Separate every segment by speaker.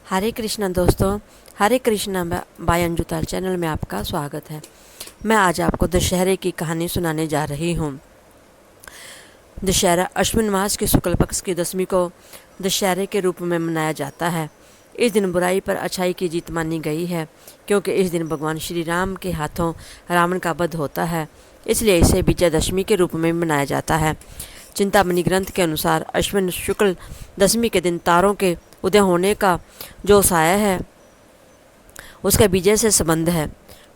Speaker 1: हरे कृष्णा दोस्तों, हरे Krishna bye अंजुताल channel में आपका स्वागत है। मैं आज आपको दशहरे की कहानी सुनाने जा रही हूँ। दशहरा अश्विन मास की शुक्ल पक्ष की 10वीं को दशहरे के रूप में मनाया जाता है। इस दिन बुराई पर अच्छाई की जीत मानी गई है, क्योंकि इस दिन भगवान श्री राम के हाथों रावण का वध होता है, इसलिए इसे विजयदशमी के रूप में मनाया जाता है। चिंतामणि ग्रंथ के अनुसार अश्विन शुक्ल 10वीं के दिन तारों के उदय होने का जो साया है उसका विजय से संबंध है,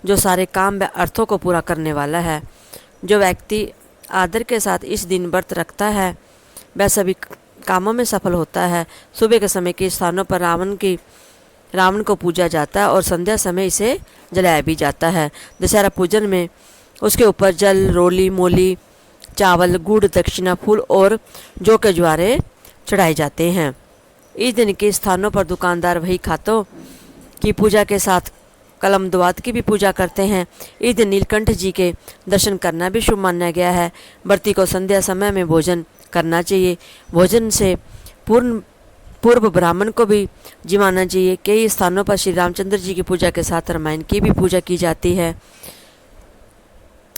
Speaker 1: जो सारे काम व अर्थों को पूरा करने वाला है। जो व्यक्ति आदर के साथ इस दिन व्रत रखता है वह सभी कामों में सफल होता है। सुबह के समय के स्थानों पर रावण को पूजा जाता है और संध्या समय इसे जलाया भी जाता है। दशहरा पूजन में उसके ऊपर जल, रोली, मूली, चावल, गुड़, दक्षिणा, फूल और जौ के ज्वारे चढ़ाए जाते हैं। इस दिन के स्थानों पर दुकानदार वही खातों की पूजा के साथ कलम द्वात की भी पूजा करते हैं। इस दिन नीलकंठ जी के दर्शन करना भी शुभ माना गया है। व्रती को संध्या समय में भोजन करना चाहिए। भोजन से पूर्व ब्राह्मण को भी जिमाना चाहिए। कई स्थानों पर श्री रामचंद्र जी की पूजा के साथ रामायण की भी पूजा की जाती है।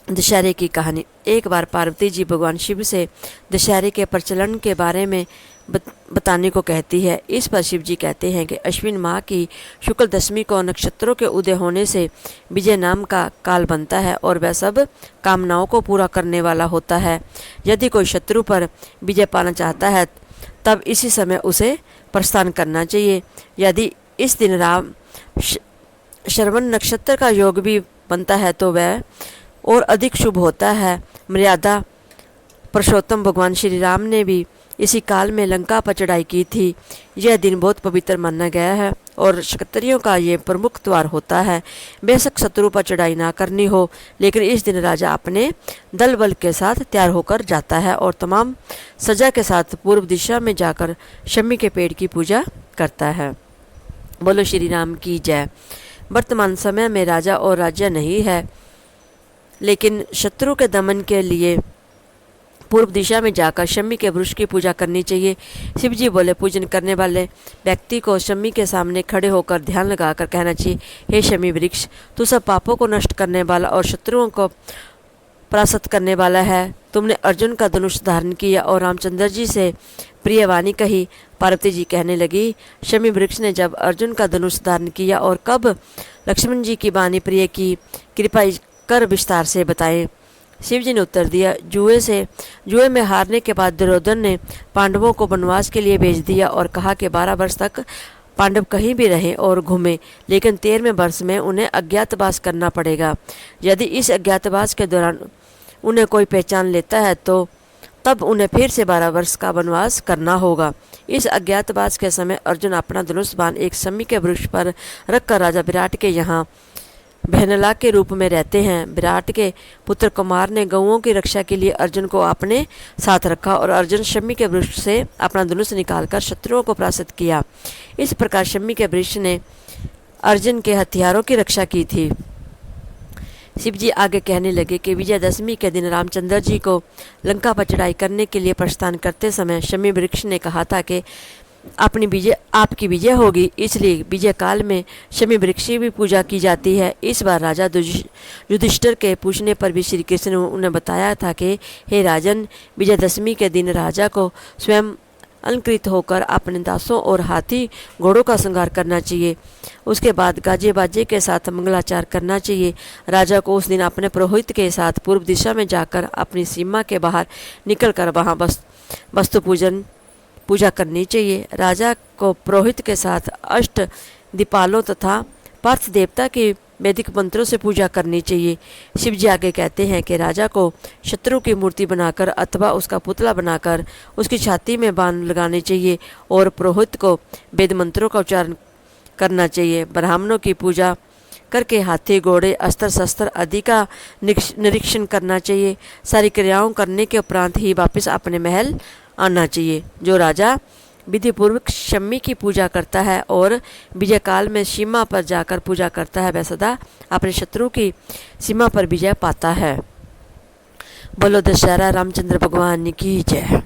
Speaker 1: दशहरे की कहानी। एक बार पार्वती जी भगवान शिव से दशहरे के प्रचलन के बारे में बताने को कहती है। इस पर शिव जी कहते हैं कि अश्विन माह की शुक्ल 10वीं को नक्षत्रों के उदय होने से विजय नाम का काल बनता है और वह सब कामनाओं को पूरा करने वाला होता है। यदि कोई शत्रु पर विजय पाना चाहता है तब इसी समय उसे प्रस्थान करना चाहिए। यदि इस दिन राम श्रवण नक्षत्र का योग भी बनता है तो वह और अधिक शुभ होता है। मर्यादा पुरुषोत्तम भगवान श्री राम ने भी इसी काल में लंका पर चढ़ाई की थी। यह दिन बहुत पवित्र माना गया है और क्षत्रियों का ये प्रमुख द्वार होता है। बेशक शत्रु पर चढ़ाई ना करनी हो, लेकिन इस दिन राजा अपने दल बल के साथ तैयार होकर जाता है और तमाम सजा के साथ पूर्व दिशा में जाकर शमी के पेड़ की पूजा करता है। बोलो श्री राम की जय। वर्तमान समय में राजा और राज्य नहीं है, लेकिन शत्रु के दमन के लिए पूर्व दिशा में जाकर शमी के वृक्ष की पूजा करनी चाहिए। शिव जी बोले, पूजन करने वाले व्यक्ति को शमी के सामने खड़े होकर ध्यान लगाकर कहना चाहिए, हे शमी वृक्ष, तू सब पापों को नष्ट करने वाला और शत्रुओं को परास्त करने वाला है। तुमने अर्जुन का धनुष धारण किया और रामचंद्र जी से प्रिय वाणी कही। पार्वती जी कहने लगी, शमी वृक्ष ने जब अर्जुन का धनुष धारण किया और कब लक्ष्मण जी की वाणी प्रिय की, कृपा कर विस्तार से बताएं। शिव जी ने उत्तर दिया, जुए में हारने के बाद दुर्योधन ने पांडवों को वनवास के लिए भेज दिया और कहा कि 12 वर्ष तक पांडव कहीं भी रहें और घूमें, लेकिन 13वें वर्ष में उन्हें अज्ञातवास करना पड़ेगा। यदि इस अज्ञातवास के दौरान उन्हें कोई पहचान लेता है तो तब उन्हें फिर से 12 वर्ष का वनवास करना होगा। इस अज्ञातवास के समय अर्जुन अपना धनुष बाण एक शमी के वृक्ष पर रखकर राजा विराट के यहाँ बहनला के रूप में रहते हैं। विराट के पुत्र कुमार ने गौओं की रक्षा के लिए अर्जुन को अपने साथ रखा और अर्जुन शमी के वृक्ष से अपना धनुष निकालकर शत्रुओं को परास्त किया। इस प्रकार शमी के वृक्ष ने अर्जुन के हथियारों की रक्षा की थी। शिव जी आगे कहने लगे कि विजयदशमी के दिन रामचंद्र जी को लंका पर चढ़ाई करने के लिए प्रस्थान करते समय शमी वृक्ष ने कहा था कि आपकी विजय होगी, इसलिए विजय काल में शमी वृक्ष की भी पूजा की जाती है। इस बार राजा युधिष्ठिर के पूछने पर भी श्री कृष्ण ने उन्हें बताया था कि हे राजन, विजयदशमी के दिन राजा को स्वयं अलंकृत होकर अपने दासों और हाथी घोड़ों का श्रृंगार करना चाहिए। उसके बाद गाजे बाजे के साथ मंगलाचार करना चाहिए। राजा को उस दिन अपने पुरोहित के साथ पूर्व दिशा में जाकर अपनी सीमा के बाहर निकलकर वहाँ वस्तु पूजा करनी चाहिए। राजा को पुरोहित के साथ अष्ट दीपालों तथा पार्थ देवता के वैदिक मंत्रों से पूजा करनी चाहिए। शिव जी आगे कहते हैं कि राजा को शत्रु की मूर्ति बनाकर अथवा उसका पुतला बनाकर उसकी छाती में बाण लगाने चाहिए और पुरोहित को वेद मंत्रों का उच्चारण करना चाहिए। ब्राह्मणों की पूजा करके हाथी, घोड़े, अस्त्र शस्त्र आदि का निरीक्षण करना चाहिए। सारी क्रियाओं करने के उपरांत ही वापस अपने महल आना चाहिए। जो राजा विधि पूर्वक शमी की पूजा करता है और विजय काल में सीमा पर जाकर पूजा करता है, वह सदा अपने शत्रु की सीमा पर विजय पाता है। बोलो दशहरा रामचंद्र भगवान की जय।